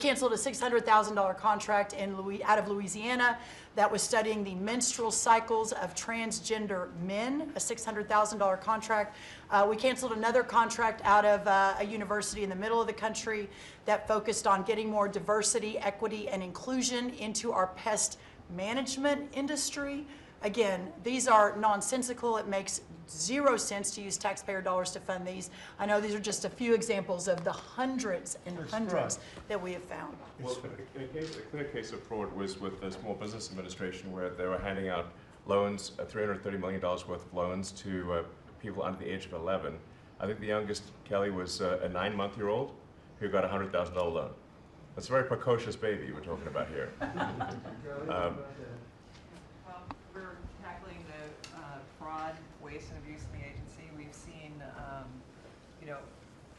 canceled a $600,000 contract out of Louisiana that was studying the menstrual cycles of transgender men, a $600,000 contract. We canceled another contract out of a university in the middle of the country that focused on getting more diversity, equity, and inclusion into our pest management industry. Again, these are nonsensical. It makes zero sense to use taxpayer dollars to fund these. I know these are just a few examples of the hundreds and hundreds that we have found. Well, a clear case of fraud was with the Small Business Administration, where they were handing out loans, $330 million worth of loans to people under the age of 11. I think the youngest, Kelly, was a 9-month-old who got a $100,000 loan. That's a very precocious baby we're talking about here. We're tackling the fraud, waste, and abuse in the agency. We've seen,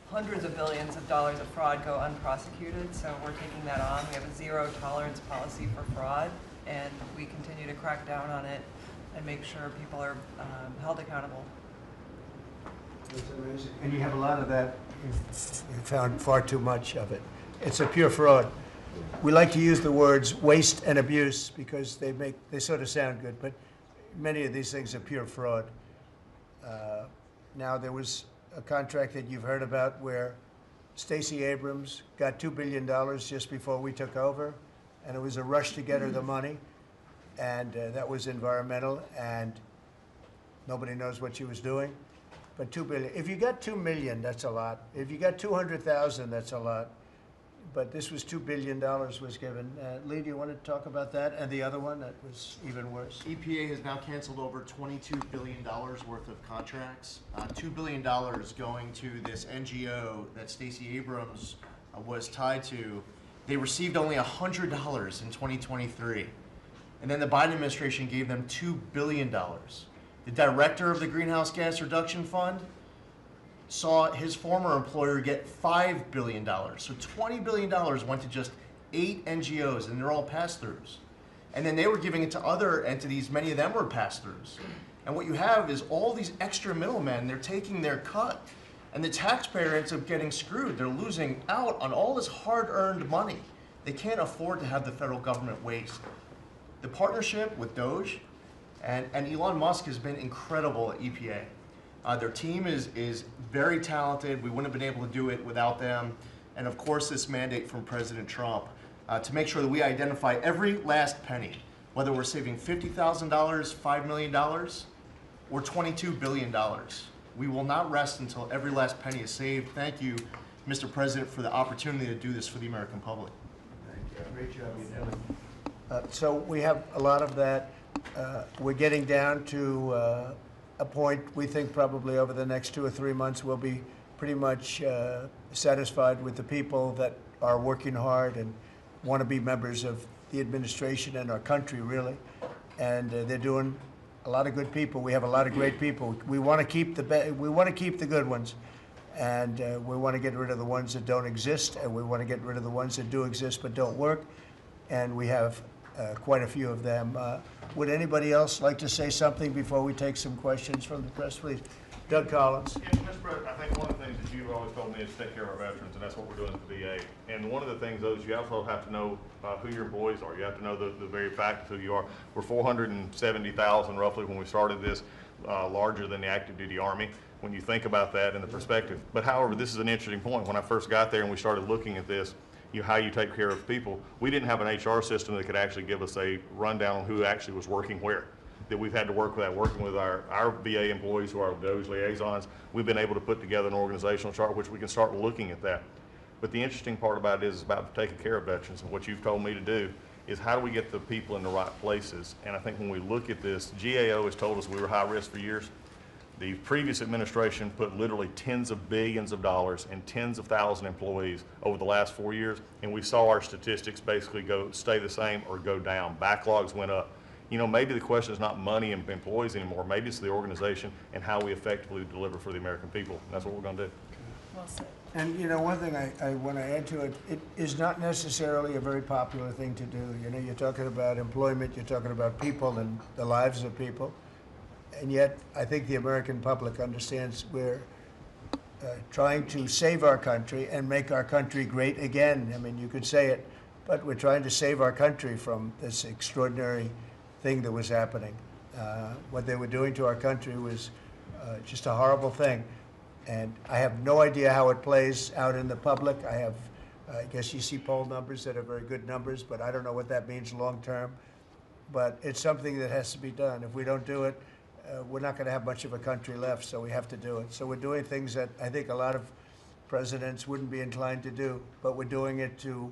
hundreds of billions of dollars of fraud go unprosecuted, so we're taking that on. We have a zero-tolerance policy for fraud, and we continue to crack down on it and make sure people are held accountable. That's amazing. And you have a lot of that. You found far too much of it. It's a pure fraud. We like to use the words waste and abuse because they sort of sound good, but many of these things are pure fraud. Now, there was a contract that you've heard about where Stacey Abrams got $2 billion just before we took over, and it was a rush to get her the money, and that was environmental, and nobody knows what she was doing. But $2 billion. If you got $2 million, that's a lot. If you got 200,000, that's a lot. But this was $2 billion was given. Lee, do you want to talk about that? And the other one that was even worse? EPA has now canceled over $22 billion worth of contracts. $2 billion going to this NGO that Stacey Abrams was tied to. They received only $100 in 2023. And then the Biden administration gave them $2 billion. The director of the Greenhouse Gas Reduction Fund saw his former employer get $5 billion. So $20 billion went to just 8 NGOs, and they're all pass-throughs. And then they were giving it to other entities, many of them were pass-throughs. And what you have is all these extra middlemen, they're taking their cut. And the taxpayer ends up getting screwed. They're losing out on all this hard-earned money. They can't afford to have the federal government waste. The partnership with DOGE and Elon Musk has been incredible at EPA. Their team is very talented. We wouldn't have been able to do it without them. And of course, this mandate from President Trump to make sure that we identify every last penny, whether we're saving $50,000, $5 million, or $22 billion. We will not rest until every last penny is saved. Thank you, Mr. President, for the opportunity to do this for the American public. Thank you. Great job you're doing. So we have a lot of that. We're getting down to a point we think probably over the next 2 or 3 months we'll be pretty much satisfied with the people that are working hard and want to be members of the administration and our country, really. And they're doing a lot of good people. We have a lot of great people. We want to keep the good ones, and we want to get rid of the ones that don't exist, and we want to get rid of the ones that do exist but don't work. And we have quite a few of them. Would anybody else like to say something before we take some questions from the press, please? Doug Collins. Yeah, Mr. President, I think one of the things that you've always told me is take care of our veterans, and that's what we're doing at the VA. And one of the things, though, is you also have to know who your employees are. You have to know the very fact of who you are. We're 470,000 roughly when we started this, larger than the active duty Army, when you think about that in the perspective. But however, this is an interesting point. When I first got there and we started looking at this, how you take care of people, we didn't have an HR system that could actually give us a rundown on who actually was working where. That we've had to work with that, working with our VA employees who are those liaisons. We've been able to put together an organizational chart which we can start looking at that. But the interesting part about it is about taking care of veterans, and what you've told me to do is how do we get the people in the right places. And I think when we look at this, GAO has told us we were high risk for years. The previous administration put literally tens of billions of dollars and tens of thousand employees over the last 4 years, and we saw our statistics basically stay the same or go down. Backlogs went up. Maybe the question is not money and employees anymore. Maybe it's the organization and how we effectively deliver for the American people. And that's what we're going to do. Well said. And one thing I want to add to it, it is not necessarily a very popular thing to do. You're talking about employment, you're talking about people and the lives of people. And yet, I think the American public understands we're trying to save our country and make our country great again. I mean, you could say it, but we're trying to save our country from this extraordinary thing that was happening. What they were doing to our country was just a horrible thing. And I have no idea how it plays out in the public. I guess you see poll numbers that are very good numbers, but I don't know what that means long term. But it's something that has to be done. If we don't do it, we're not going to have much of a country left, so we have to do it. So we're doing things that I think a lot of presidents wouldn't be inclined to do, but we're doing it to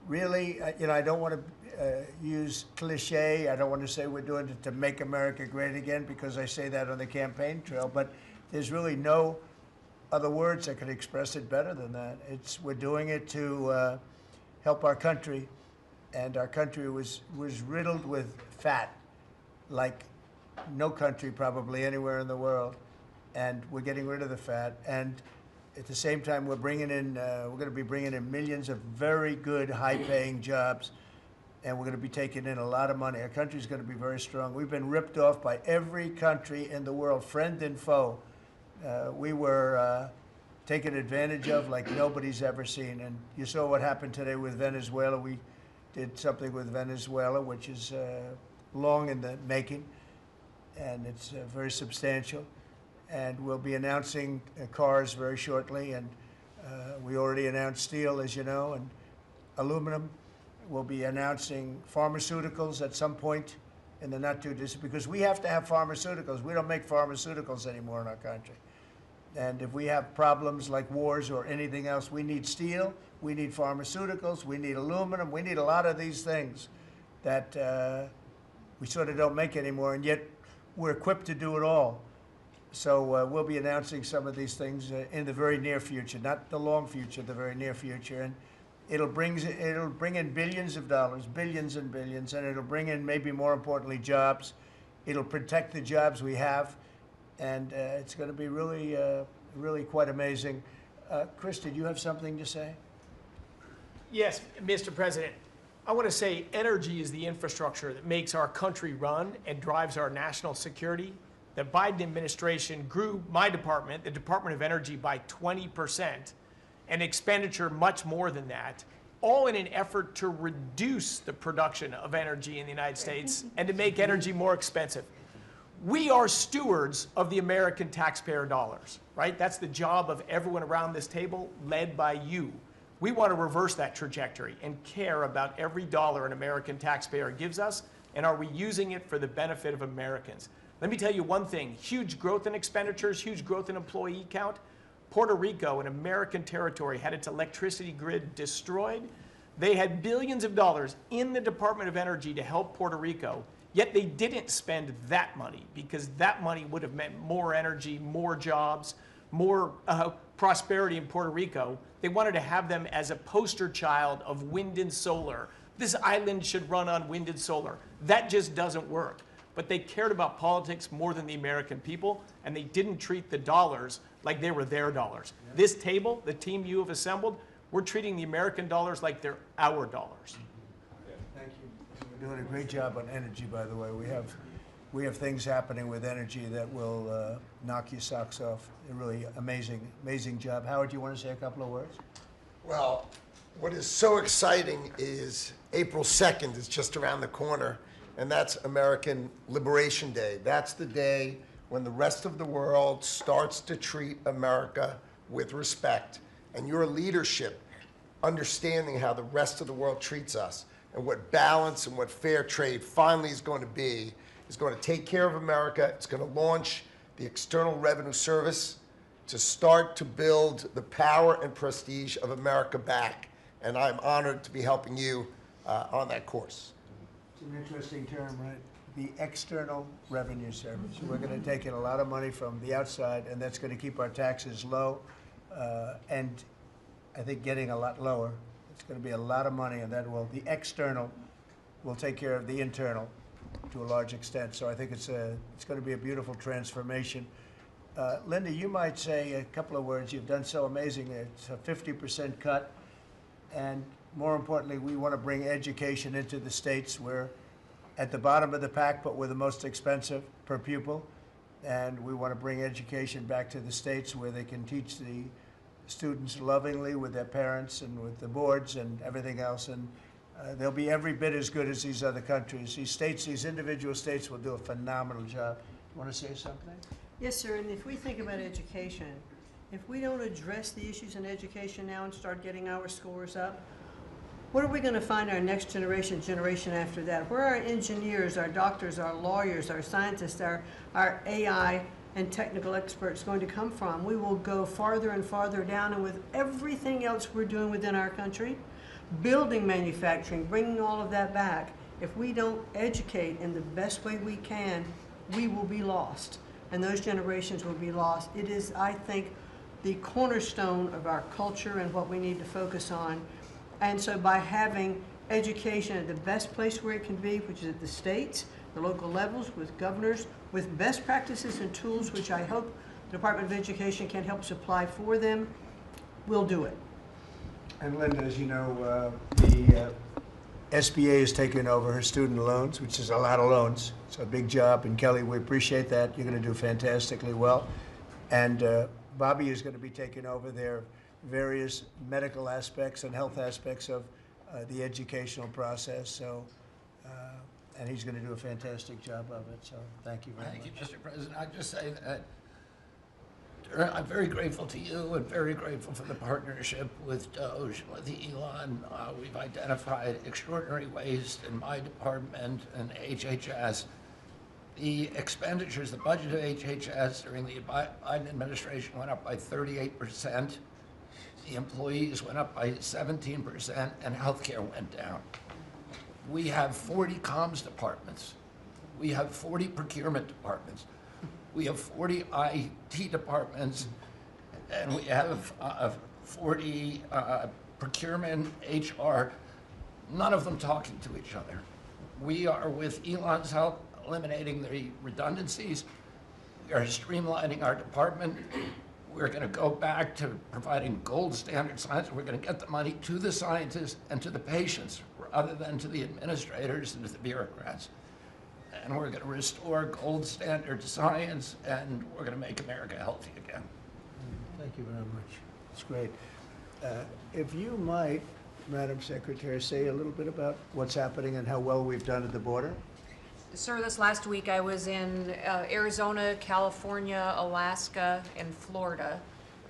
really, I don't want to use cliche. I don't want to say we're doing it to make America great again, because I say that on the campaign trail, but there's really no other words that could express it better than that. We're doing it to help our country, and our country was riddled with fat, like no country probably anywhere in the world, and we're getting rid of the fat. And at the same time, we're going to be bringing in millions of very good, high-paying jobs, and we're going to be taking in a lot of money. Our country's going to be very strong. We've been ripped off by every country in the world, friend and foe. We were taken advantage of like nobody's ever seen. And you saw what happened today with Venezuela. We did something with Venezuela, which is long in the making, and it's very substantial. And we'll be announcing cars very shortly, and we already announced steel, as you know, and aluminum. We'll be announcing pharmaceuticals at some point in the not too distant, because we have to have pharmaceuticals. We don't make pharmaceuticals anymore in our country. And if we have problems like wars or anything else, we need steel, we need pharmaceuticals, we need aluminum, we need a lot of these things that we sort of don't make anymore, and yet we're equipped to do it all. So we'll be announcing some of these things in the very near future, not the long future, the very near future. And it'll bring in billions of dollars, billions and billions, and it'll bring in, maybe more importantly, jobs. It'll protect the jobs we have, and it's going to be really, really quite amazing. Chris, did you have something to say? Yes, Mr. President. I want to say energy is the infrastructure that makes our country run and drives our national security. The Biden administration grew my department, the Department of Energy, by 20%, and expenditure much more than that, all in an effort to reduce the production of energy in the United States and to make energy more expensive. We are stewards of the American taxpayer dollars, right? That's the job of everyone around this table, led by you. We want to reverse that trajectory and care about every dollar an American taxpayer gives us, and are we using it for the benefit of Americans? Let me tell you one thing: huge growth in expenditures, huge growth in employee count. Puerto Rico, an American territory, had its electricity grid destroyed. They had billions of dollars in the Department of Energy to help Puerto Rico, yet they didn't spend that money, because that money would have meant more energy, more jobs, more prosperity in Puerto Rico. They wanted to have them as a poster child of wind and solar. This island should run on wind and solar. That just doesn't work. But they cared about politics more than the American people, and they didn't treat the dollars like they were their dollars. Yeah. This table, the team you have assembled, we're treating the American dollars like they're our dollars. Thank you. We're doing a great job on energy, by the way. We have things happening with energy that will knock your socks off. A really amazing job. Howard, do you want to say a couple of words? Well, what is so exciting is April 2nd is just around the corner, and that's American Liberation Day. That's the day when the rest of the world starts to treat America with respect. And your leadership, understanding how the rest of the world treats us and what balance and what fair trade finally is going to be, is going to take care of America. It's going to launch the External Revenue Service to start to build the power and prestige of America back. And I'm honored to be helping you on that course. It's an interesting term, right? The External Revenue Service. We're going to take in a lot of money from the outside, and that's going to keep our taxes low, and I think getting a lot lower. It's going to be a lot of money, and the external will take care of the internal to a large extent. So I think it's going to be a beautiful transformation. Linda, you might say a couple of words. You've done so amazing. It's a 50% cut, and more importantly, we want to bring education into the states. We're at the bottom of the pack, but we're the most expensive per pupil. and we want to bring education back to the States where they can teach the students lovingly with their parents and with the boards and everything else. And they'll be every bit as good as these other countries. These states, these individual states will do a phenomenal job. You want to say something? Yes, sir, and if we think about education, if we don't address the issues in education now and start getting our scores up, what are we going to find our next generation after that? Where are our engineers, our doctors, our lawyers, our scientists, our AI and technical experts going to come from? We will go farther and farther down, and with everything else we're doing within our country, building manufacturing, bringing all of that back, if we don't educate in the best way we can, we will be lost, and those generations will be lost. It is, I think, the cornerstone of our culture and what we need to focus on. And so by having education at the best place where it can be, which is at the states, the local levels, with governors, with best practices and tools, which I hope the Department of Education can help supply for them, we'll do it. And Linda, as you know, the SBA has taken over her student loans, which is a lot of loans. It's a big job, and Kelly, we appreciate that. You're going to do fantastically well. And Bobby is going to be taking over their various medical aspects and health aspects of the educational process. So, and he's going to do a fantastic job of it. So, thank you very much. Thank you, Mr. President. I'd just say that I'm very grateful to you and very grateful for the partnership with Doge, with Elon. We've identified extraordinary waste in my department and HHS. The expenditures, the budget of HHS during the Biden administration went up by 38%. The employees went up by 17%, and healthcare went down. We have 40 comms departments. We have 40 procurement departments. We have 40 IT departments, and we have 40 procurement, HR, none of them talking to each other. We are, with Elon's help, eliminating the redundancies. We are streamlining our department. We're going to go back to providing gold standard science. We're going to get the money to the scientists and to the patients rather than to the administrators and to the bureaucrats. And we're going to restore gold standard science, and we're going to make America healthy again. Thank you very much. That's great. If you might, Madam Secretary, say a little bit about what's happening and how well we've done at the border. Sir, this last week I was in Arizona, California, Alaska, and Florida,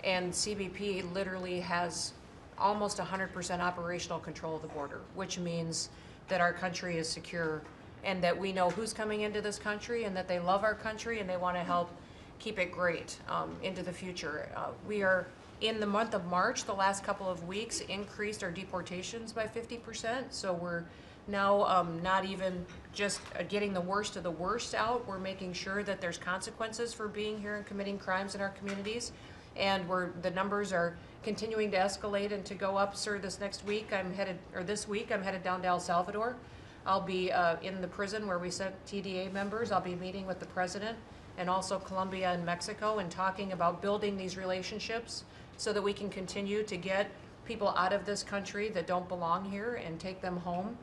and CBP literally has almost 100% operational control of the border, which means that our country is secure and that we know who's coming into this country and that they love our country and they want to help keep it great into the future. We are, in the month of March, the last couple of weeks, increased our deportations by 50%, so we're now not even just getting the worst of the worst out. We're making sure that there's consequences for being here and committing crimes in our communities, and the numbers are continuing to escalate and to go up. Sir, this week I'm headed down to El Salvador. I'll be in the prison where we sent TDA members. I'll be meeting with the president and also Colombia and Mexico and talking about building these relationships so that we can continue to get people out of this country that don't belong here and take them home.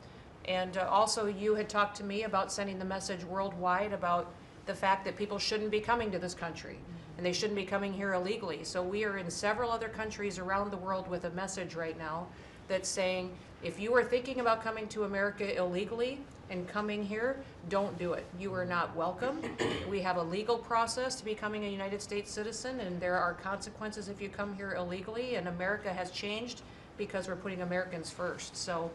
And also, you had talked to me about sending the message worldwide about the fact that people shouldn't be coming to this country and they shouldn't be coming here illegally. So we are in several other countries around the world with a message right now that's saying, if you are thinking about coming to America illegally and coming here, don't do it. You are not welcome. We have a legal process to becoming a United States citizen, and there are consequences if you come here illegally, and America has changed because we're putting Americans first. So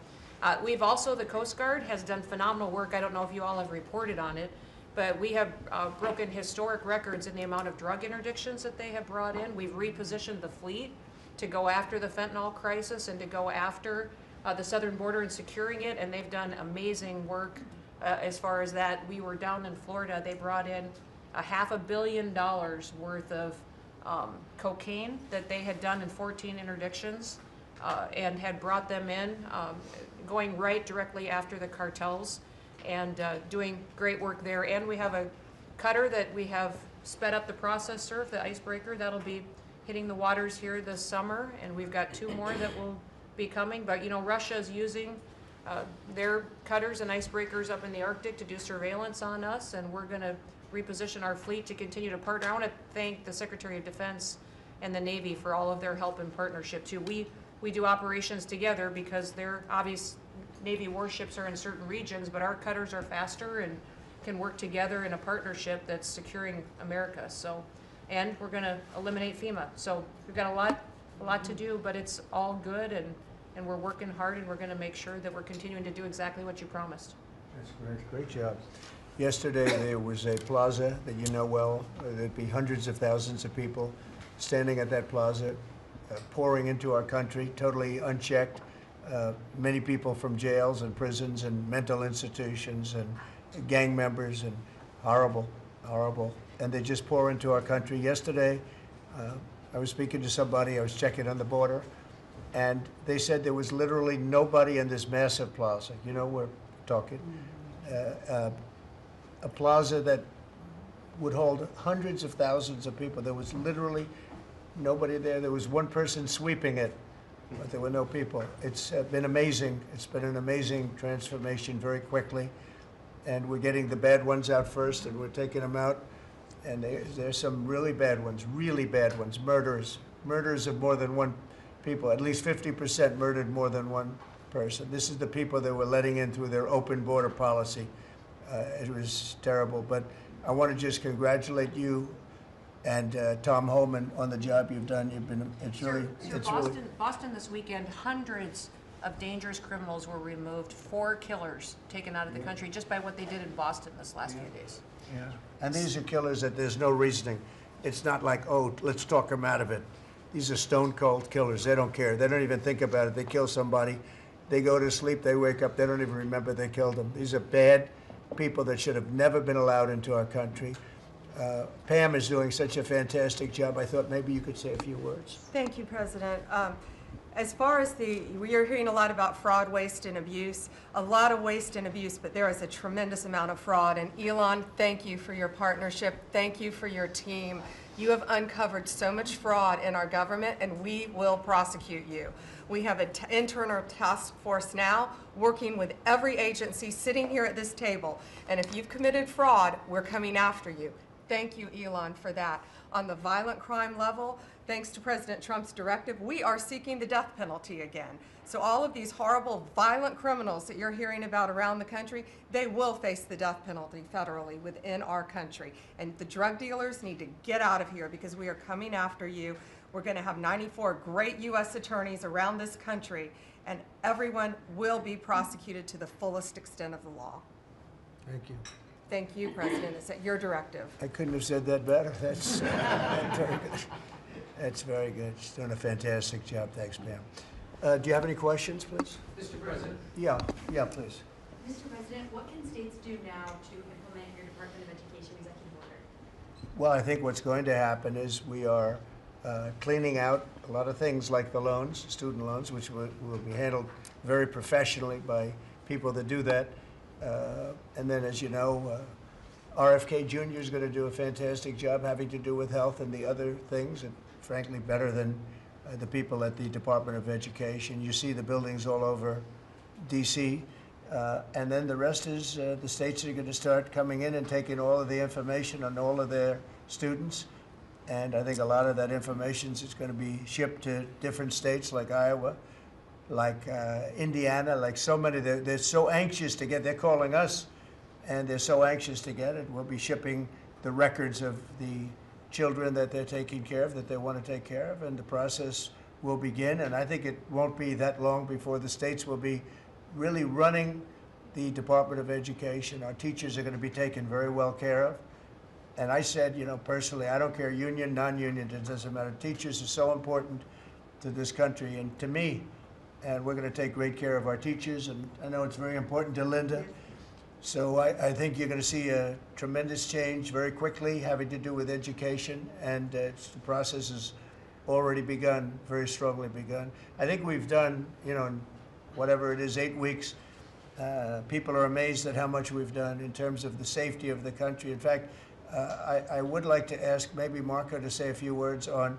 we've also, the Coast Guard has done phenomenal work. I don't know if you all have reported on it, but we have broken historic records in the amount of drug interdictions that they have brought in. We've repositioned the fleet to go after the fentanyl crisis and to go after the southern border and securing it, and they've done amazing work as far as that. We were down in Florida. They brought in $500 million worth of cocaine that they had done in 14 interdictions and had brought them in, going right directly after the cartels and doing great work there. And we have a cutter that we have sped up the process, sir, the icebreaker. That'll be hitting the waters here this summer, and we've got 2 more that will be coming. But you know, Russia is using their cutters and icebreakers up in the Arctic to do surveillance on us, and we're going to reposition our fleet to continue to partner. I want to thank the Secretary of Defense and the Navy for all of their help and partnership too. We do operations together because their obvious Navy warships are in certain regions, but our cutters are faster and can work together in a partnership that's securing America. So, and we're going to eliminate FEMA. So we've got a lot to do, but it's all good, and we're working hard, and we're going to make sure that we're continuing to do exactly what you promised. That's great. Great job. Yesterday, there was a plaza that you know well. There'd be hundreds of thousands of people standing at that plaza, pouring into our country, totally unchecked. Many people from jails and prisons and mental institutions and gang members, and horrible, horrible. And they just pour into our country. Yesterday, I was speaking to somebody, I was checking on the border, and they said there was literally nobody in this massive plaza. You know, we're talking a plaza that would hold hundreds of thousands of people. There was literally nobody there. There was one person sweeping it, but there were no people. It's been amazing. It's been an amazing transformation very quickly. And we're getting the bad ones out first, and we're taking them out. And there's some really bad ones, murders of more than one people. At least 50% murdered more than one person. This is the people that we're letting in through their open border policy. It was terrible, but I want to just congratulate you and Tom Holman on the job you've done. Sir, Boston this weekend, hundreds of dangerous criminals were removed, 4 killers taken out of the country just by what they did in Boston this last few days. Yeah, and these are killers that there's no reasoning. It's not like, oh, let's talk them out of it. These are stone cold killers. They don't care. They don't even think about it. They kill somebody. They go to sleep. They wake up. They don't even remember they killed them. These are bad people that should have never been allowed into our country. Pam is doing such a fantastic job. I thought maybe you could say a few words. Thank you, President. As far as we are hearing a lot about fraud, waste, and abuse, a lot of waste and abuse, but there is a tremendous amount of fraud. And Elon, thank you for your partnership. Thank you for your team. You have uncovered so much fraud in our government, and we will prosecute you. We have an internal task force now working with every agency sitting here at this table. And if you've committed fraud, we're coming after you. Thank you, Elon, for that. On the violent crime level, thanks to President Trump's directive, we are seeking the death penalty again. So all of these horrible, violent criminals that you're hearing about around the country, they will face the death penalty federally within our country. And the drug dealers need to get out of here because we are coming after you. We're going to have 94 great U.S. attorneys around this country, and everyone will be prosecuted to the fullest extent of the law. Thank you. Thank you, President. It's at your directive. I couldn't have said that better. That's very good. That's very good. She's doing a fantastic job. Thanks, Pam. Do you have any questions, please? Mr. President. Yeah, please. Mr. President, what can states do now to implement your Department of Education executive order? Well, I think what's going to happen is we are cleaning out a lot of things like the loans, student loans, which will be handled very professionally by people that do that. And then, as you know, RFK Jr. is going to do a fantastic job having to do with health and the other things, and frankly, better than the people at the Department of Education. You see the buildings all over D.C. And then the rest is the states are going to start coming in and taking all of the information on all of their students. And I think a lot of that information is going to be shipped to different states like Iowa, like Indiana, like so many. They're so anxious to get, they're calling us, and they're so anxious to get it. We'll be shipping the records of the children that they're taking care of, that they want to take care of, and the process will begin. And I think it won't be that long before the states will be really running the Department of Education. Our teachers are going to be taken very well care of. And I said, you know, personally, I don't care union, non-union, it doesn't matter. Teachers are so important to this country and to me. And we're going to take great care of our teachers. And I know it's very important to Linda. So I think you're going to see a tremendous change very quickly having to do with education. And the process has already begun, very strongly begun. I think we've done, you know, in whatever it is, 8 weeks, people are amazed at how much we've done in terms of the safety of the country. In fact, I would like to ask maybe Marco to say a few words on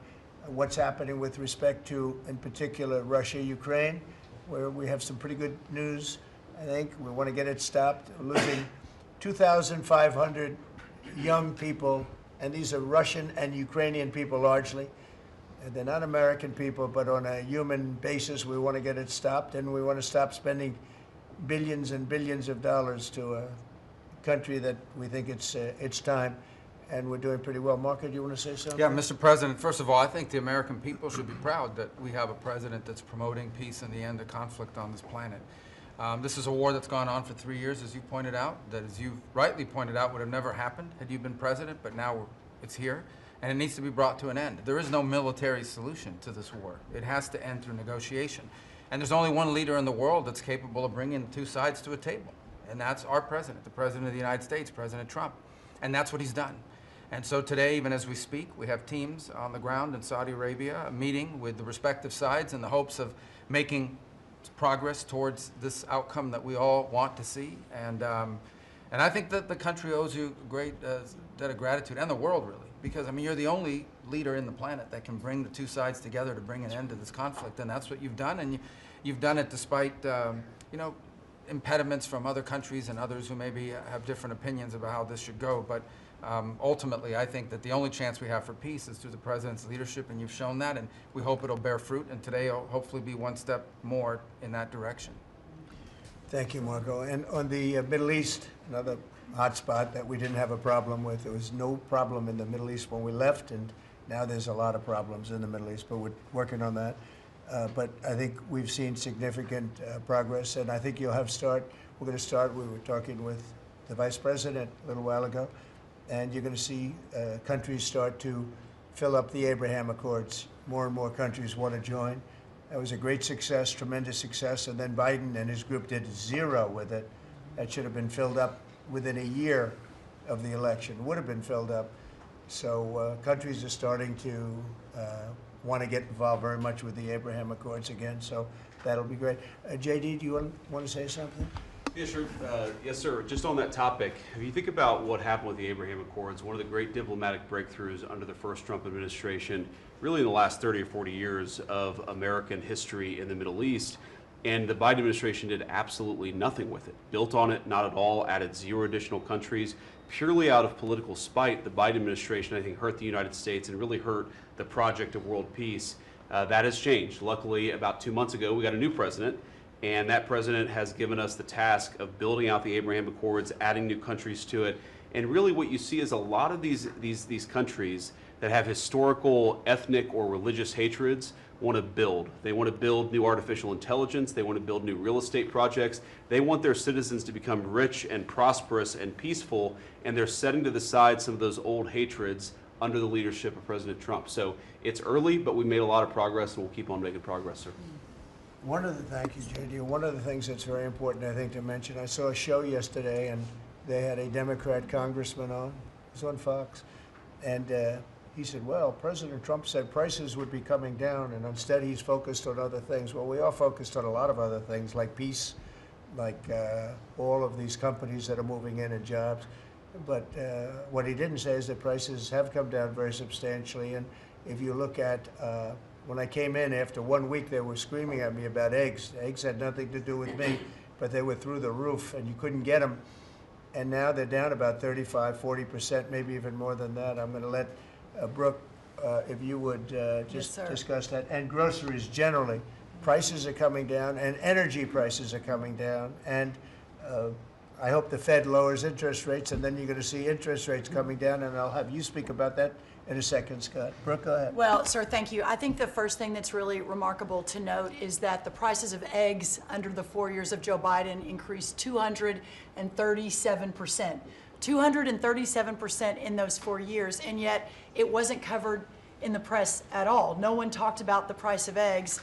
what's happening with respect to, in particular, Russia, Ukraine, where we have some pretty good news. I think we want to get it stopped. We're losing 2,500 young people, and these are Russian and Ukrainian people largely. And they're not American people, but on a human basis, we want to get it stopped, and we want to stop spending billions and billions of dollars to a country that we think it's time, and we're doing pretty well. Marco, do you want to say something? Yeah, Mr. President, first of all, I think the American people should be proud that we have a president that's promoting peace and the end of conflict on this planet. This is a war that's gone on for 3 years, as you pointed out, that, as you rightly pointed out, would have never happened had you been president, but now it's here, and it needs to be brought to an end. There is no military solution to this war. It has to end through negotiation. And there's only one leader in the world that's capable of bringing two sides to a table, and that's our president, the President of the United States, President Trump. And that's what he's done. And so today, even as we speak, we have teams on the ground in Saudi Arabia meeting with the respective sides in the hopes of making progress towards this outcome that we all want to see. And I think that the country owes you a great debt of gratitude, and the world really, because I mean, you're the only leader in the planet that can bring the two sides together to bring an end to this conflict, and that's what you've done. And you've done it despite you know, impediments from other countries and others who maybe have different opinions about how this should go. But ultimately, I think that the only chance we have for peace is through the President's leadership, and you've shown that, and we hope it'll bear fruit, and today will hopefully be one step more in that direction. Thank you, Marco. And on the Middle East, another hot spot that we didn't have a problem with. There was no problem in the Middle East when we left, and now there's a lot of problems in the Middle East, but we're working on that. But I think we've seen significant progress, and I think you'll have we're going to start, we were talking with the Vice President a little while ago, and you're going to see countries start to fill up the Abraham Accords. More and more countries want to join. That was a great success, tremendous success, and then Biden and his group did zero with it. That should have been filled up within a year of the election, would have been filled up. So countries are starting to want to get involved very much with the Abraham Accords again, so that'll be great. JD, do you want to say something? Yeah, sure. Yes, sir. Just on that topic, if you think about what happened with the Abraham Accords, one of the great diplomatic breakthroughs under the first Trump administration, really in the last 30 or 40 years of American history in the Middle East, and the Biden administration did absolutely nothing with it. Built on it, not at all, added 0 additional countries. Purely out of political spite, the Biden administration, I think, hurt the United States and really hurt the project of world peace. That has changed. Luckily, about 2 months ago, we got a new president, and that president has given us the task of building out the Abraham Accords, adding new countries to it. And really what you see is a lot of these countries that have historical, ethnic, or religious hatreds want to build. They want to build new artificial intelligence. They want to build new real estate projects. They want their citizens to become rich and prosperous and peaceful, and they're setting to the side some of those old hatreds under the leadership of President Trump. So it's early, but we made a lot of progress, and we'll keep on making progress, sir. Thank you, JD. One of the things that's very important, I think, to mention, I saw a show yesterday, and they had a Democrat congressman on. It was on Fox. And he said, well, President Trump said prices would be coming down, and instead he's focused on other things. Well, we are focused on a lot of other things, like peace, like all of these companies that are moving in and jobs. But what he didn't say is that prices have come down very substantially. And if you look at when I came in, after 1 week, they were screaming at me about eggs. Eggs had nothing to do with me, but they were through the roof, and you couldn't get them. And now they're down about 35, 40%, maybe even more than that. I'm going to let Brooke, if you would just discuss that. And groceries generally. Prices are coming down, and energy prices are coming down. And I hope the Fed lowers interest rates, and then you're going to see interest rates coming down, and I'll have you speak about that in a second, Scott. Brooke, go ahead. Well, sir, thank you. I think the first thing that's really remarkable to note is that the prices of eggs under the 4 years of Joe Biden increased 237%. 237% in those 4 years, and yet it wasn't covered in the press at all. No one talked about the price of eggs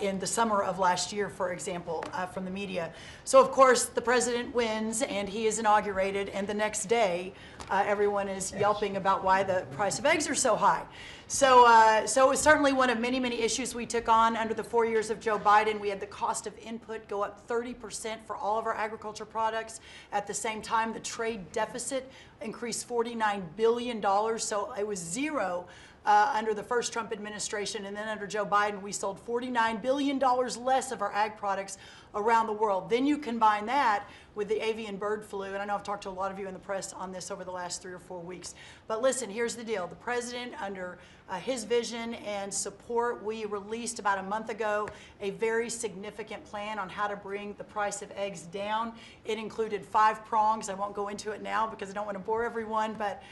in the summer of last year, for example, from the media. So, of course, the president wins, and he is inaugurated, and the next day, everyone is yelping about why the price of eggs are so high. So it was certainly one of many, many issues we took on under the 4 years of Joe Biden. We had the cost of input go up 30% for all of our agriculture products. At the same time, the trade deficit increased $49 billion, so it was zero under the first Trump administration, and then under Joe Biden, we sold $49 billion less of our ag products around the world. Then you combine that with the avian bird flu, and I know I've talked to a lot of you in the press on this over the last 3 or 4 weeks. But listen, here's the deal. The president, under his vision and support, we released about a month ago a very significant plan on how to bring the price of eggs down. It included 5 prongs. I won't go into it now because I don't want to bore everyone, but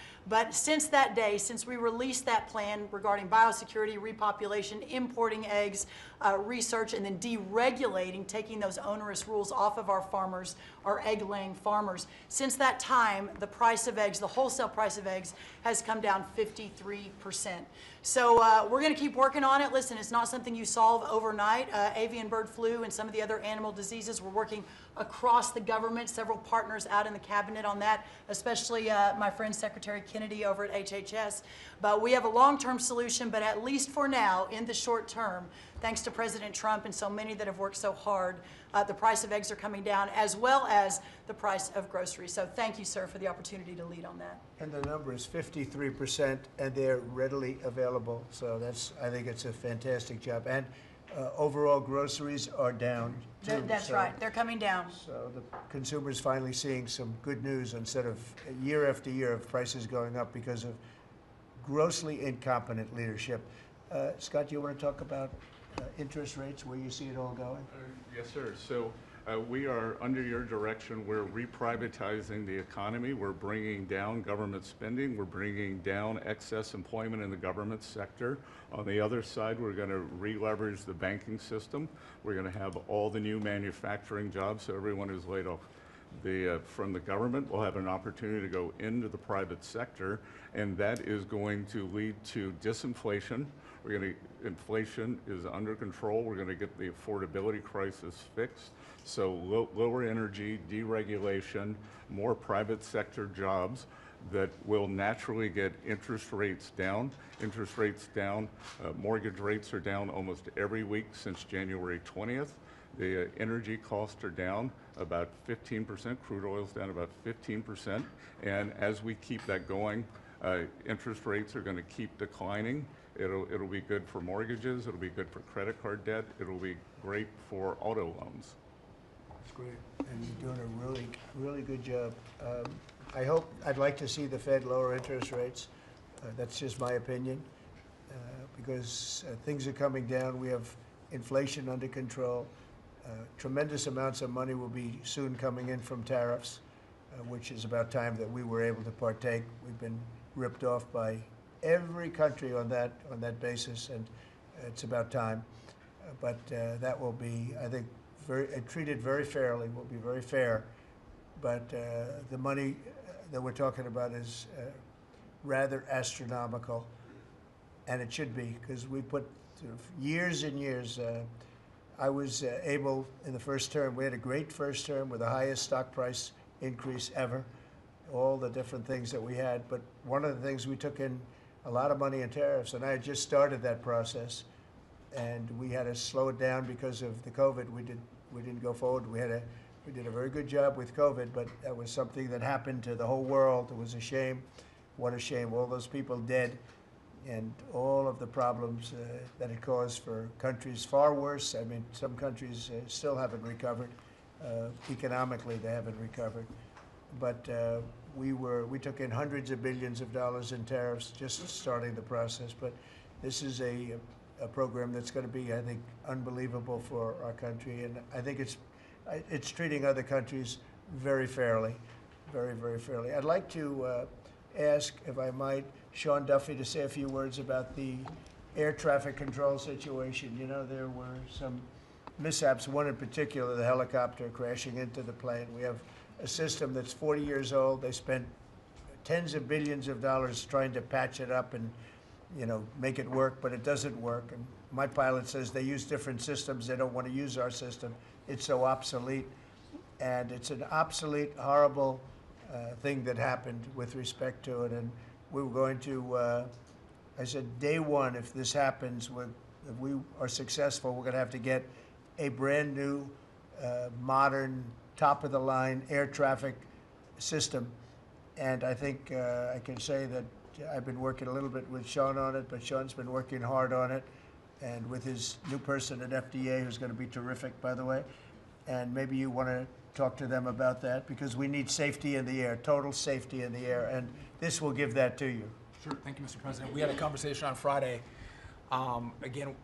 since that day, since we released that plan regarding biosecurity, repopulation, importing eggs, research, and then deregulating, taking those onerous rules off of our farmers, our egg-laying farmers, since that time, the price of eggs, the wholesale price of eggs, has come down 53%. So we're going to keep working on it. Listen, it's not something you solve overnight. Avian bird flu and some of the other animal diseases, we're working across the government, several partners out in the cabinet on that, especially my friend Secretary Kennedy over at HHS. But we have a long-term solution, but at least for now, in the short term, thanks to President Trump and so many that have worked so hard, the price of eggs are coming down, as well as the price of groceries. So thank you, sir, for the opportunity to lead on that. And the number is 53%, and they're readily available. So that's, I think it's a fantastic job. And overall groceries are down, too. That's right. They're coming down. So the consumer's finally seeing some good news instead of year after year of prices going up because of grossly incompetent leadership. Scott, do you want to talk about interest rates, where you see it all going? Yes, sir. So we are, under your direction, we're reprivatizing the economy. We're bringing down government spending. We're bringing down excess employment in the government sector. On the other side, we're going to re-leverage the banking system. We're going to have all the new manufacturing jobs, so everyone who's laid off from the government will have an opportunity to go into the private sector, and that is going to lead to disinflation. Inflation is under control. We're going to get the affordability crisis fixed. So lower energy, deregulation, more private sector jobs that will naturally get interest rates down. Interest rates down. Mortgage rates are down almost every week since January 20th. The energy costs are down about 15%. Crude oil's down about 15%. And as we keep that going, interest rates are going to keep declining. It'll be good for mortgages. It'll be good for credit card debt. It'll be great for auto loans. That's great. And you're doing a really, really good job. I'd like to see the Fed lower interest rates. That's just my opinion, because things are coming down. We have inflation under control. Tremendous amounts of money will be soon coming in from tariffs, which is about time that we were able to partake. We've been ripped off by every country on that basis, and it's about time. But that will be, I think, treated very fairly. Will be very fair. But the money that we're talking about is rather astronomical, and it should be, because we put years and years. I was able, in the first term, we had a great first term with the highest stock price increase ever, all the different things that we had. But one of the things, we took in a lot of money in tariffs, and I had just started that process, and we had to slow it down because of the COVID. We didn't go forward. We did a very good job with COVID, but that was something that happened to the whole world. It was a shame. What a shame. All those people dead, and all of the problems that it caused for countries far worse. I mean, some countries still haven't recovered. Economically, they haven't recovered. But we took in hundreds of billions of dollars in tariffs just starting the process. But this is a program that's going to be, I think, unbelievable for our country. And I think it's treating other countries very fairly, very, very fairly. I'd like to ask, if I might, Sean Duffy to say a few words about the air traffic control situation. You know, there were some mishaps, one in particular, the helicopter crashing into the plane. We have a system that's 40 years old. They spent tens of billions of dollars trying to patch it up and, you know, make it work, but it doesn't work. And my pilot says they use different systems. They don't want to use our system. It's so obsolete. And it's an obsolete, horrible thing that happened with respect to it. And we were going to, I said, day one, if this happens, if we are successful, we're going to have to get a brand new, modern, top-of-the-line air traffic system. And I think I can say that I've been working a little bit with Sean on it, but Sean's been working hard on it, and with his new person at FDA, who's going to be terrific, by the way. and maybe you want to talk to them about that, because we need safety in the air, total safety in the air, and this will give that to you. Sure. Thank you, Mr. President. We had a conversation on Friday. Again,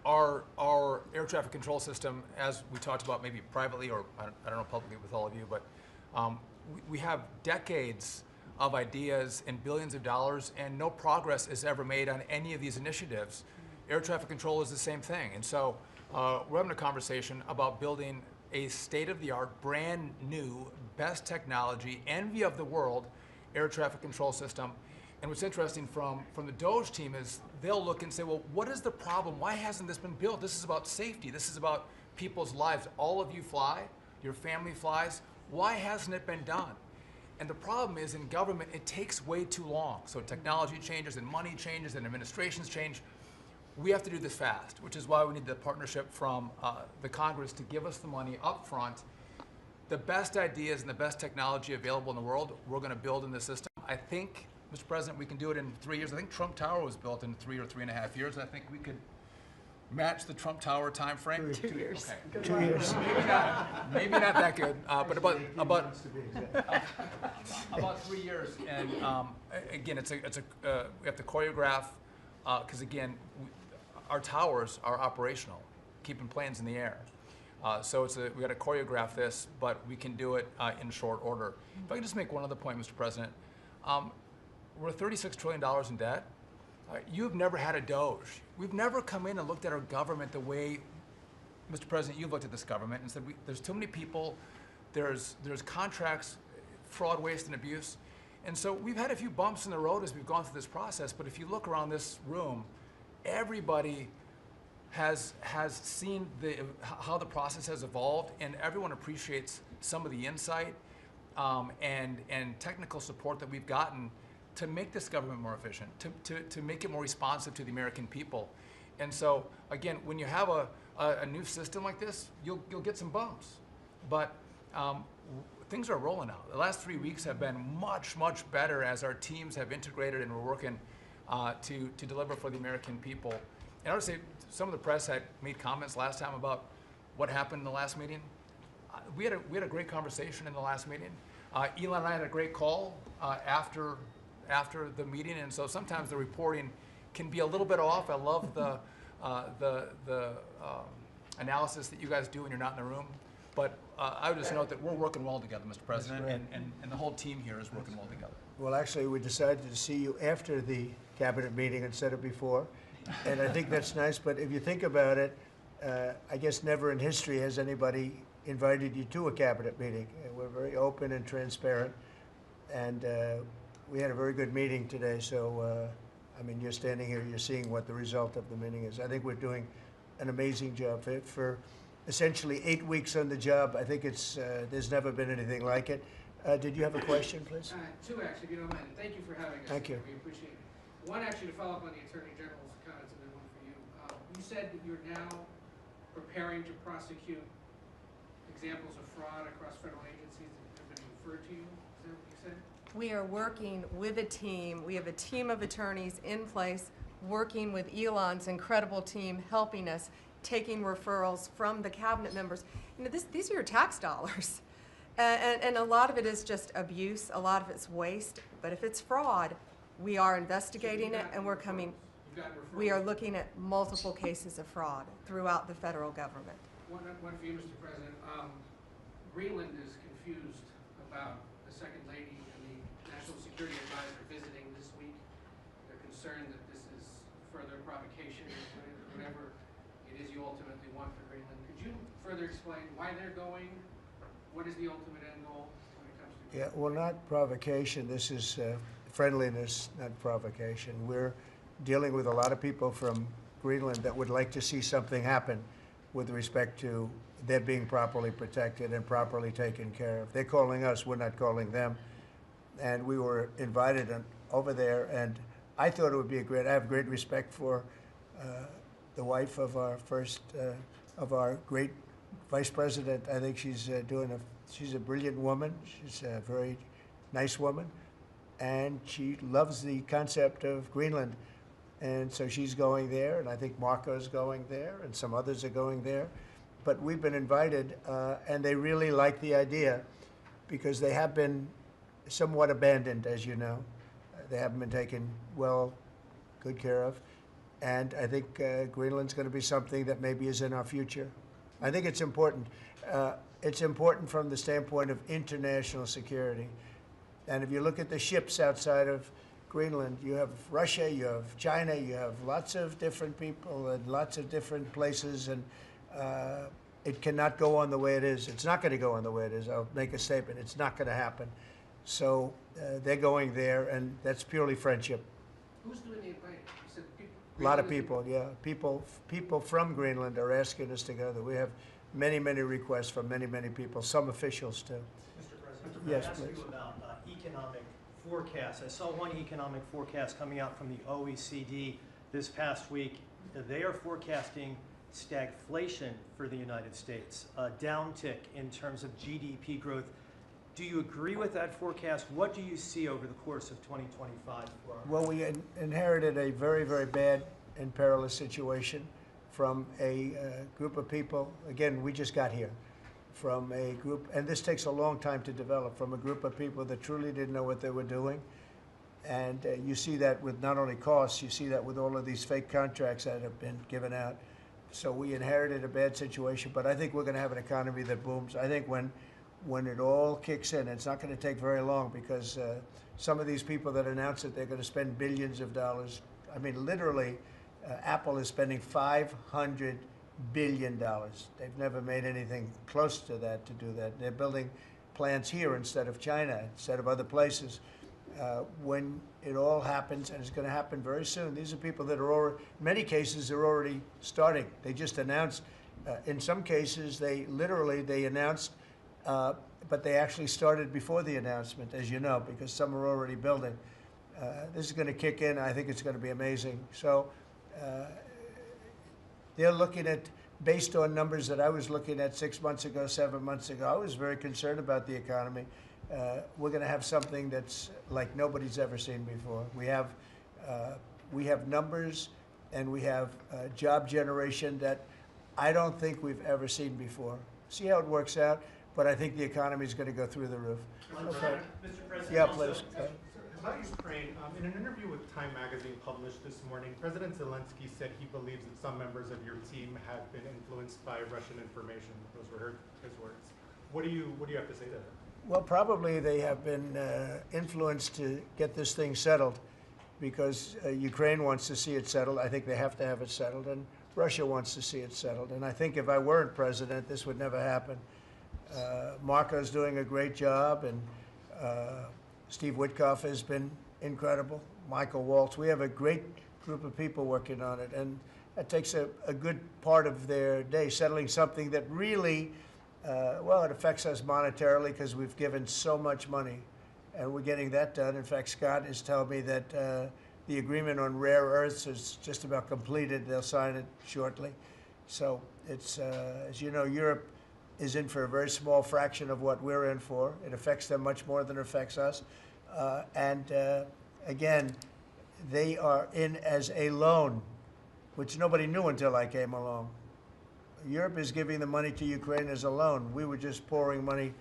our air traffic control system, as we talked about maybe privately or I don't know publicly with all of you, but we have decades of ideas and billions of dollars, and no progress is ever made on any of these initiatives. Air traffic control is the same thing. And so we're having a conversation about building a state-of-the-art, brand new, best technology, envy of the world air traffic control system. And what's interesting from the DOGE team is they'll look and say, well, what is the problem? Why hasn't this been built? This is about safety. This is about people's lives. All of you fly, your family flies. Why hasn't it been done? And the problem is in government, it takes way too long. So technology changes and money changes and administrations change. We have to do this fast, which is why we need the partnership from the Congress to give us the money up front. The best ideas and the best technology available in the world, we're going to build in the system. I think, Mr. President, we can do it in 3 years. I think Trump Tower was built in 3 or 3.5 years. I think we could match the Trump Tower time frame. 2 years. Okay. 2 years. Maybe not that good, but about 3 years. And again, we have to choreograph because again, our towers are operational, keeping planes in the air. So we got to choreograph this, but we can do it in short order. If I can just make one other point, Mr. President, we're $36 trillion in debt. You've never had a DOGE. We've never come in and looked at our government the way, Mr. President, you've looked at this government and said, there's too many people, there's contracts, fraud, waste, and abuse. And so we've had a few bumps in the road as we've gone through this process, but if you look around this room, everybody has seen how the process has evolved, and everyone appreciates some of the insight and technical support that we've gotten to make this government more efficient, to make it more responsive to the American people. And so, again, when you have a new system like this, you'll get some bumps. But things are rolling out. The last 3 weeks have been much, much better as our teams have integrated and we're working to deliver for the American people. And I would say some of the press had made comments last time about what happened in the last meeting. We had a great conversation in the last meeting. Elon and I had a great call after the meeting, and so sometimes the reporting can be a little bit off. I love the analysis that you guys do when you're not in the room. But I would just note that we're working well together, Mr. President, and the whole team here is working well together. Well, actually, we decided to see you after the cabinet meeting instead of before, and I think that's nice. But if you think about it, I guess never in history has anybody invited you to a cabinet meeting. We're very open and transparent, and we had a very good meeting today. So, I mean, you're standing here, you're seeing what the result of the meeting is. I think we're doing an amazing job for essentially 8 weeks on the job. I think there's never been anything like it. Did you have a question, please? Two, actually, if you don't mind. Thank you for having us. Thank you. We appreciate it. One, actually, to follow up on the Attorney General's comments, and then one for you. You said that you're now preparing to prosecute examples of fraud across federal agencies that have been referred to you. Is that what you said? We are working with a team. We have a team of attorneys in place working with Elon's incredible team, helping us, taking referrals from the cabinet members. You know, these are your tax dollars. And a lot of it is just abuse, a lot of it's waste. But if it's fraud, we are investigating it, and we are looking at multiple cases of fraud throughout the federal government. One for you, Mr. President. Greenland is confused about the Second Lady and the National Security Advisor visiting this week. They're concerned that this is further provocation, whatever it is you ultimately want for Greenland. Could you further explain why they're going? What is the ultimate end goal when it comes to? Yeah, well, not provocation. This is friendliness, not provocation. We're dealing with a lot of people from Greenland that would like to see something happen with respect to their being properly protected and properly taken care of. They're calling us, we're not calling them. And we were invited over there, and I thought it would be I have great respect for the wife of our great Vice President. I think she's she's a brilliant woman. She's a very nice woman, and she loves the concept of Greenland. And so she's going there, and I think Marco's going there, and some others are going there. but we've been invited, and they really like the idea because they have been somewhat abandoned, as you know. They haven't been taken good care of. And I think Greenland's going to be something that maybe is in our future. I think it's important. It's important from the standpoint of international security. And if you look at the ships outside of Greenland, you have Russia, you have China, you have lots of different people and lots of different places, and it cannot go on the way it is. It's not going to go on the way it is. I'll make a statement. It's not going to happen. So they're going there, and that's purely friendship. Who's doing the inviting? You said people. A lot of people, yeah. People from Greenland are asking us to go there. We have many, many requests from many, many people, some officials too. Mr. President, Yes, can I ask please. you about economic forecasts? I saw one economic forecast coming out from the OECD this past week. They are forecasting stagflation for the United States, a downtick in terms of GDP growth. Do you agree with that forecast? What do you see over the course of 2025 for our Well, we inherited a very, very bad and perilous situation from a group of people. Again, we just got here from a group, and this takes a long time to develop, from a group of people that truly didn't know what they were doing. And you see that with not only costs, you see that with all of these fake contracts that have been given out. So we inherited a bad situation, but I think we're going to have an economy that booms. I think when it all kicks in, it's not going to take very long, because some of these people that announce that they're going to spend billions of dollars, I mean, literally, Apple is spending $500 billion. They've never made anything close to that to do that. They're building plants here instead of China, instead of other places. When it all happens, and it's going to happen very soon, these are people that are already, in many cases, they're already starting. They just announced, in some cases, they announced, but they actually started before the announcement, as you know, because some are already building. This is going to kick in. I think it's going to be amazing. So they're looking at, based on numbers that I was looking at 6 months ago, 7 months ago, I was very concerned about the economy. We're going to have something that's like nobody's ever seen before. We have numbers, and we have job generation that I don't think we've ever seen before. See how it works out, but I think the economy is going to go through the roof. Okay. Mr. President, Yeah, also, please. about Ukraine, in an interview with Time Magazine published this morning, President Zelensky said he believes that some members of your team have been influenced by Russian information. Those were his words. What do you have to say to that? Well, probably they have been influenced to get this thing settled, because Ukraine wants to see it settled. I think they have to have it settled, and Russia wants to see it settled. And I think if I weren't president, this would never happen. Marco's doing a great job, and Steve Witkoff has been incredible. Michael Waltz. We have a great group of people working on it, and that takes a good part of their day, settling something that really, well, it affects us monetarily because we've given so much money, and we're getting that done. In fact, Scott is telling me that the agreement on rare earths is just about completed. They'll sign it shortly. So it's, as you know, Europe is in for a very small fraction of what we're in for. It affects them much more than it affects us. Again, they are in as a loan, which nobody knew until I came along. Europe is giving the money to Ukraine as a loan. We were just pouring money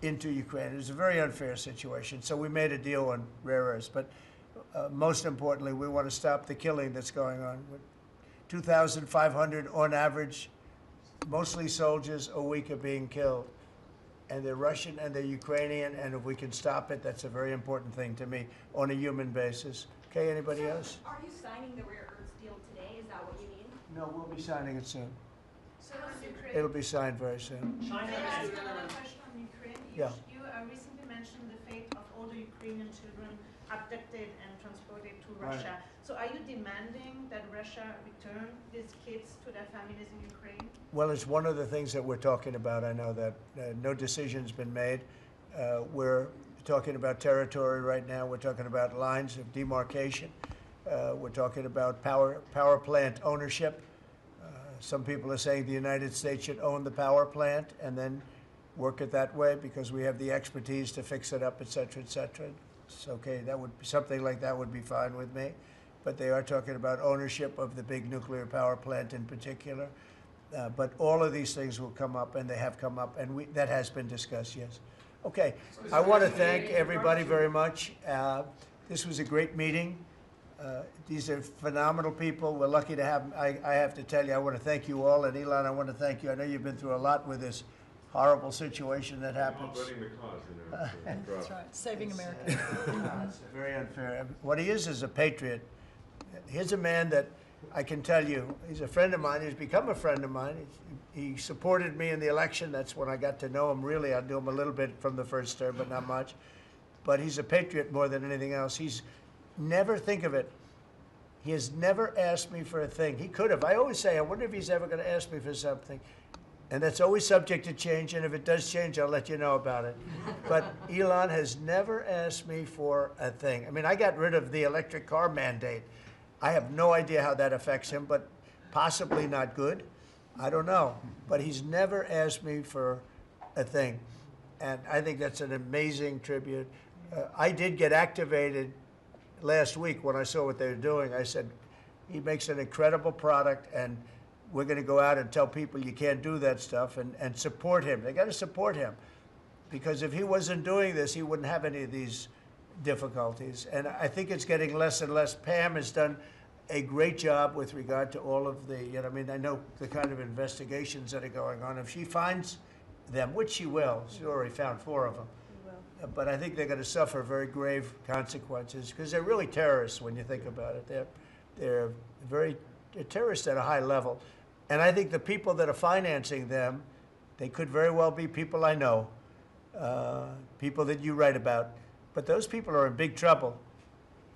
into Ukraine. It was a very unfair situation. So we made a deal on rare earths. But most importantly, we want to stop the killing that's going on. 2,500 on average, mostly soldiers, a week are being killed. And they're Russian and they're Ukrainian, and if we can stop it, that's a very important thing to me on a human basis. Okay, anybody else? Are you signing the rare earths deal today? Is that what you mean? No, we'll be signing it soon. So Ukraine. It'll be signed very soon. China. May I ask another question on Ukraine? Yeah. You recently mentioned the fate of all the Ukrainian children abducted and transported to Right. Russia. So are you demanding that Russia return these kids to their families in Ukraine? Well, it's one of the things that we're talking about. I know that no decision's been made. We're talking about territory right now. We're talking about lines of demarcation. We're talking about power plant ownership. Some people are saying the United States should own the power plant and then work it that way because we have the expertise to fix it up, et cetera, et cetera. It's okay. That would something like that would be fine with me. But they are talking about ownership of the big nuclear power plant in particular. But all of these things will come up, and they have come up, and that has been discussed, yes. Okay, I want to thank everybody very much. This was a great meeting. These are phenomenal people. We're lucky to have them. I have to tell you, I want to thank you all, and Elon, I want to thank you. I know you've been through a lot with this horrible situation that happens. That's right, saving America. It's very unfair. What he is a patriot. Here's a man that I can tell you, he's a friend of mine. He's become a friend of mine. He supported me in the election. That's when I got to know him, really. I knew him a little bit from the first term, but not much. But he's a patriot more than anything else. He's never, think of it, he has never asked me for a thing. He could have. I always say, I wonder if he's ever going to ask me for something. And that's always subject to change, and if it does change, I'll let you know about it. But Elon has never asked me for a thing. I mean, I got rid of the electric car mandate. I have no idea how that affects him, but possibly not good. I don't know. But he's never asked me for a thing. And I think that's an amazing tribute. I did get activated last week when I saw what they were doing. I said, he makes an incredible product, and we're going to go out and tell people you can't do that stuff, and support him. They got to support him, because if he wasn't doing this, he wouldn't have any of these difficulties. And I think it's getting less and less. Pam has done a great job with regard to all of the, I mean, I know the kind of investigations that are going on. If she finds them, which she will, she already found 4 of them. But I think they're going to suffer very grave consequences, because they're really terrorists when you think about it. They're terrorists at a high level. And I think the people that are financing them, they could very well be people I know, people that you write about. But those people are in big trouble,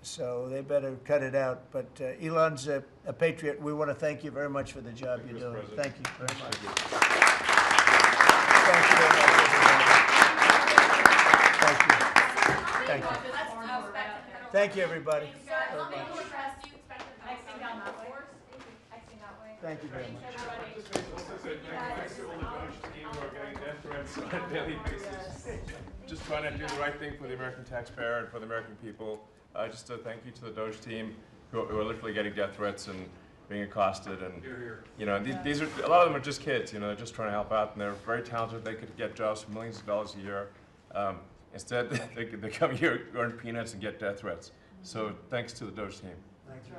so they better cut it out. But Elon's a patriot. We want to thank you very much for the job you're doing. Thank you very much. Thank you very much, everybody. Thank you. Thank you, everybody. Thank you very much. Thanks to all the Doge team who are getting death threats on a daily basis. Just trying to do the right thing for the American taxpayer and for the American people. Just a thank you to the Doge team who are literally getting death threats and being accosted. And you know, these are, a lot of them are just kids. You know, they're just trying to help out, and they're very talented. They could get jobs for millions of dollars a year. Instead, they come here, earn peanuts, and get death threats. So thanks to the Doge team. Thank you.